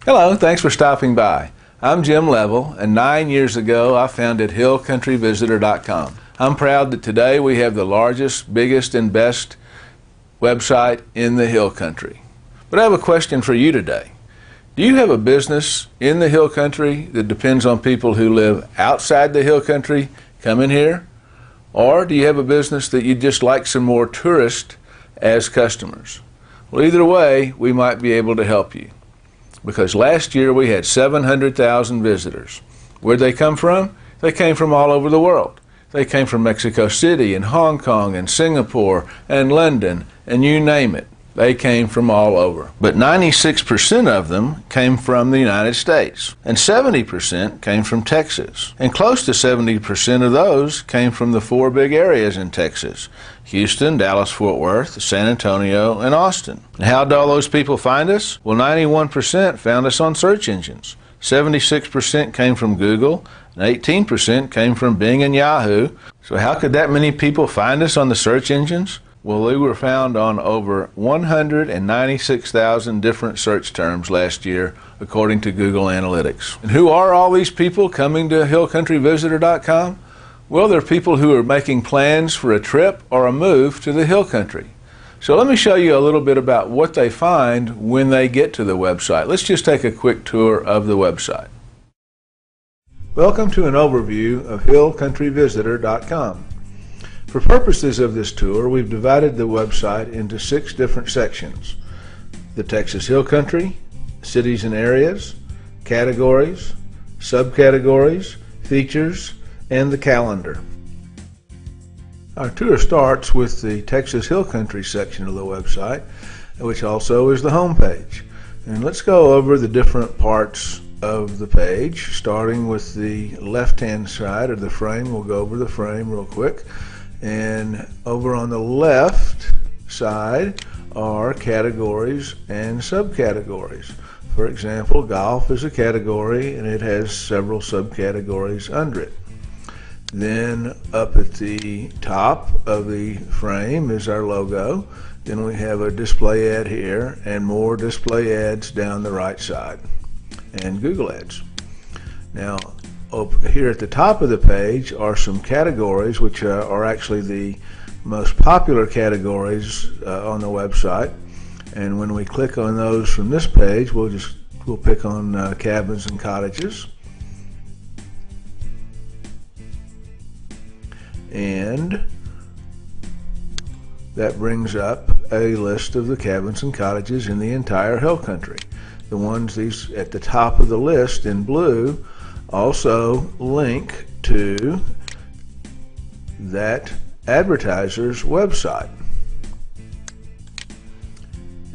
Hello, thanks for stopping by. I'm Jim Level, and 9 years ago I founded HillCountryVisitor.com. I'm proud that today we have the largest, biggest, and best website in the Hill Country. But I have a question for you today. Do you have a business in the Hill Country that depends on people who live outside the Hill Country coming here? Or do you have a business that you'd just like some more tourists as customers? Well, either way, we might be able to help you. Because last year we had 700,000 visitors. Where'd they come from? They came from all over the world. They came from Mexico City and Hong Kong and Singapore and London and you name it. They came from all over. But 96% of them came from the United States, and 70% came from Texas. And close to 70% of those came from the 4 big areas in Texas: Houston, Dallas-Fort Worth, San Antonio, and Austin. And how did all those people find us? Well, 91% found us on search engines. 76% came from Google, and 18% came from Bing and Yahoo. So how could that many people find us on the search engines? Well, we were found on over 196,000 different search terms last year, according to Google Analytics. And who are all these people coming to HillCountryVisitor.com? Well, they're people who are making plans for a trip or a move to the Hill Country. So let me show you a little bit about what they find when they get to the website. Let's just take a quick tour of the website. Welcome to an overview of HillCountryVisitor.com. For purposes of this tour, we've divided the website into 6 different sections: the Texas Hill Country, cities and areas, categories, subcategories, features, and the calendar. Our tour starts with the Texas Hill Country section of the website, which also is the home page. And let's go over the different parts of the page, starting with the left-hand side of the frame. We'll go over the frame real quick. And over on the left side are categories and subcategories. For example, golf is a category and it has several subcategories under it. Then up at the top of the frame is our logo. Then we have a display ad here and more display ads down the right side and Google ads. Now, over here at the top of the page are some categories, which are actually the most popular categories on the website. And when we click on those from this page, we'll pick on cabins and cottages. And that brings up a list of the cabins and cottages in the entire Hill Country. The ones these at the top of the list in blue also link to that advertiser's website.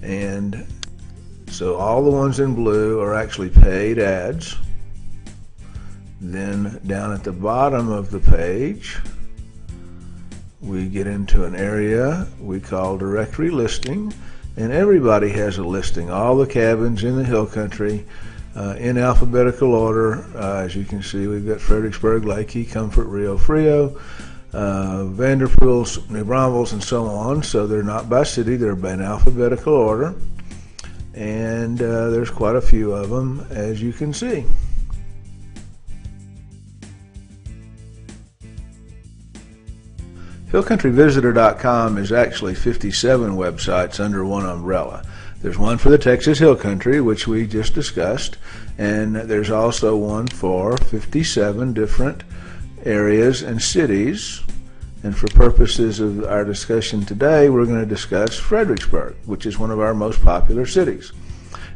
And so all the ones in blue are actually paid ads. Then down at the bottom of the page, we get into an area we call directory listing, and everybody has a listing. All the cabins in the Hill Country in alphabetical order. As you can see, we've got Fredericksburg, Lakey, Comfort, Rio Frio, Vanderpools, New Braunfels, and so on. So they're not by city, they're in alphabetical order. And there's quite a few of them, as you can see. HillCountryVisitor.com is actually 57 websites under one umbrella. There's one for the Texas Hill Country, which we just discussed, and there's also one for 57 different areas and cities. And for purposes of our discussion today, we're going to discuss Fredericksburg, which is one of our most popular cities.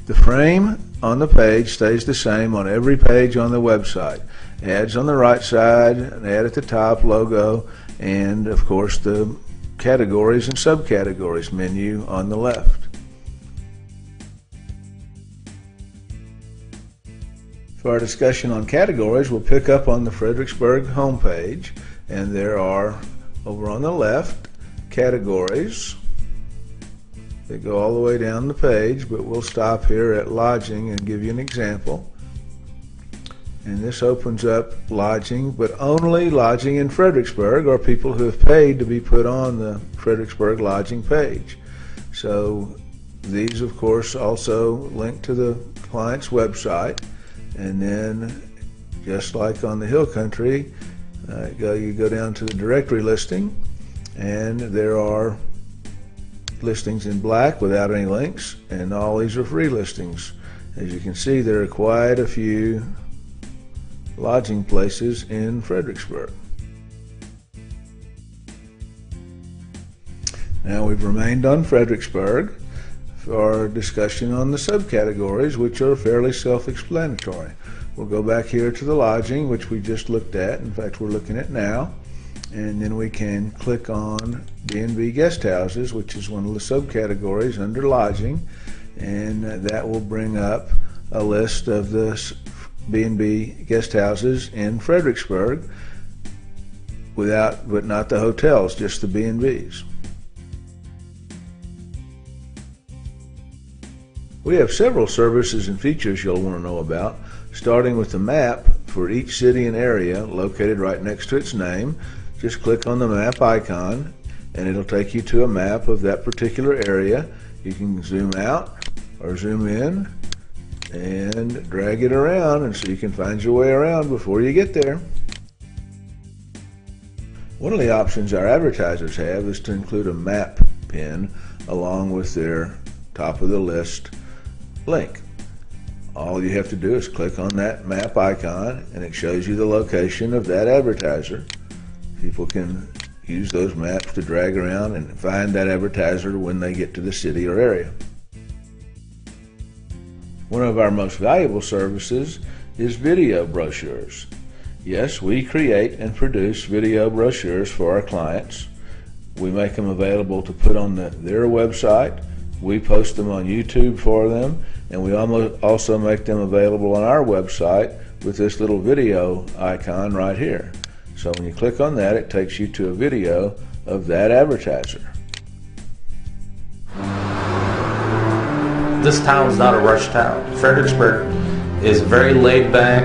The frame on the page stays the same on every page on the website. Ads on the right side, an ad at the top, logo, and of course the categories and subcategories menu on the left. For our discussion on categories, we'll pick up on the Fredericksburg homepage, and there are, over on the left, categories. They go all the way down the page, but we'll stop here at lodging and give you an example. And this opens up lodging, but only lodging in Fredericksburg or people who have paid to be put on the Fredericksburg lodging page. So these, of course, also link to the client's website. And then, just like on the Hill Country, you go down to the directory listing, and there are listings in black without any links, and all these are free listings. As you can see, there are quite a few lodging places in Fredericksburg. Now we've remained on Fredericksburg for our discussion on the subcategories, which are fairly self-explanatory. We'll go back here to the lodging, which we just looked at. In fact, we're looking at now. And then we can click on B&B guest houses, which is one of the subcategories under lodging. And that will bring up a list of the B&B guest houses in Fredericksburg, but not the hotels, just the B&Bs. We have several services and features you'll want to know about, starting with the map for each city and area located right next to its name. Just click on the map icon and it'll take you to a map of that particular area. You can zoom out or zoom in and drag it around, and so you can find your way around before you get there. One of the options our advertisers have is to include a map pin along with their top of the list link. All you have to do is click on that map icon and it shows you the location of that advertiser. People can use those maps to drag around and find that advertiser when they get to the city or area. One of our most valuable services is video brochures. Yes, we create and produce video brochures for our clients. We make them available to put on their website. We post them on YouTube for them, and we also make them available on our website with this little video icon right here. So when you click on that, it takes you to a video of that advertiser. This town's not a rush town. Fredericksburg is very laid back,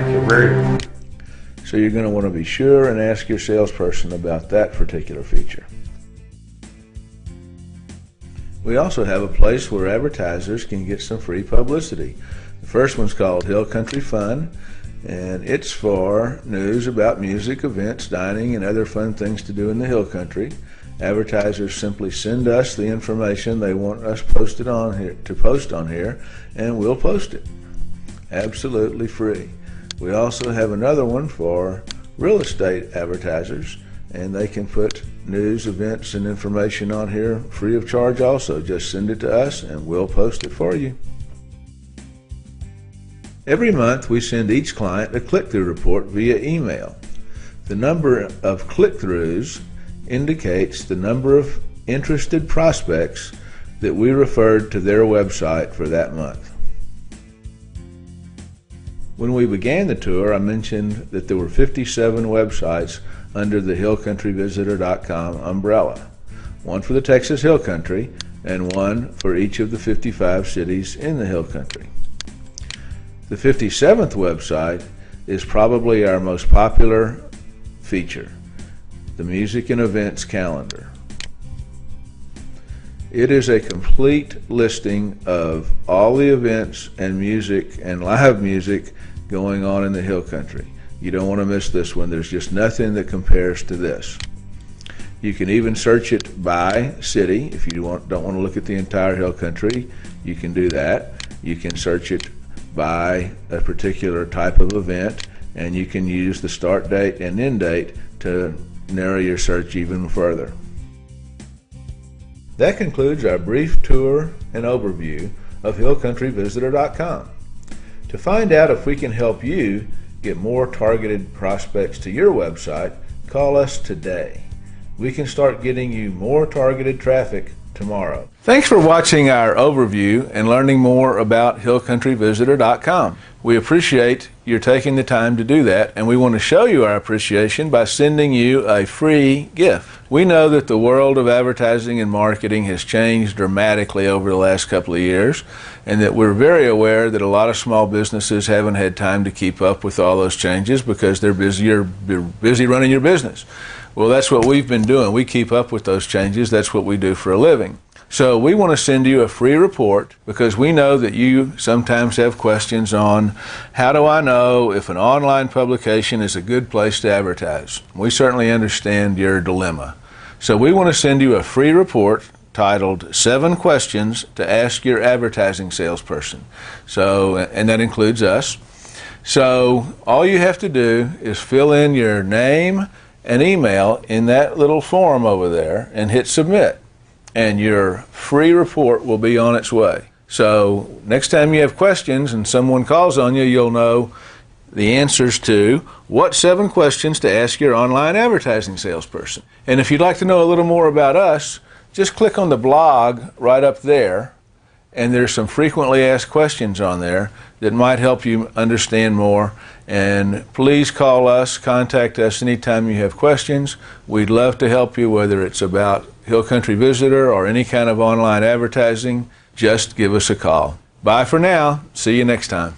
So you're going to want to be sure and ask your salesperson about that particular feature. We also have a place where advertisers can get some free publicity. The first one's called Hill Country Fun, and it's for news about music, events, dining, and other fun things to do in the Hill Country. Advertisers simply send us the information they want us posted on here to post on here, and we'll post it. Absolutely free. We also have another one for real estate advertisers, and they can put news, events, and information on here free of charge also. Just send it to us and we'll post it for you. Every month we send each client a click-through report via email. The number of click-throughs indicates the number of interested prospects that we referred to their website for that month. When we began the tour, I mentioned that there were 57 websites under the hillcountryvisitor.com umbrella, one for the Texas Hill Country and one for each of the 55 cities in the Hill Country. The 57th website is probably our most popular feature, the Music and Events Calendar. It is a complete listing of all the events and music and live music going on in the Hill Country. You don't want to miss this one. There's just nothing that compares to this. You can even search it by city. If you don't want to look at the entire Hill Country, you can do that. You can search it by a particular type of event, and you can use the start date and end date to narrow your search even further. That concludes our brief tour and overview of hillcountryvisitor.com. To find out if we can help you get more targeted prospects to your website, call us today. We can start getting you more targeted traffic tomorrow. Thanks for watching our overview and learning more about hillcountryvisitor.com. We appreciate your taking the time to do that, and we want to show you our appreciation by sending you a free gift. We know that the world of advertising and marketing has changed dramatically over the last couple of years, and that we're very aware that a lot of small businesses haven't had time to keep up with all those changes because they're busy running your business. Well, that's what we've been doing. We keep up with those changes. That's what we do for a living. So we want to send you a free report because we know that you sometimes have questions on how do I know if an online publication is a good place to advertise. We certainly understand your dilemma. So we want to send you a free report titled 7 Questions to Ask Your Advertising Salesperson. And that includes us. So all you have to do is fill in your name and email in that little form over there and hit submit. And your free report will be on its way. So next time you have questions and someone calls on you, you'll know the answers to what 7 questions to ask your online advertising salesperson. And if you'd like to know a little more about us, just click on the blog right up there, and there's some frequently asked questions on there that might help you understand more. And please call us, contact us anytime you have questions. We'd love to help you, whether it's about Hill Country Visitor or any kind of online advertising. Just give us a call. Bye for now. See you next time.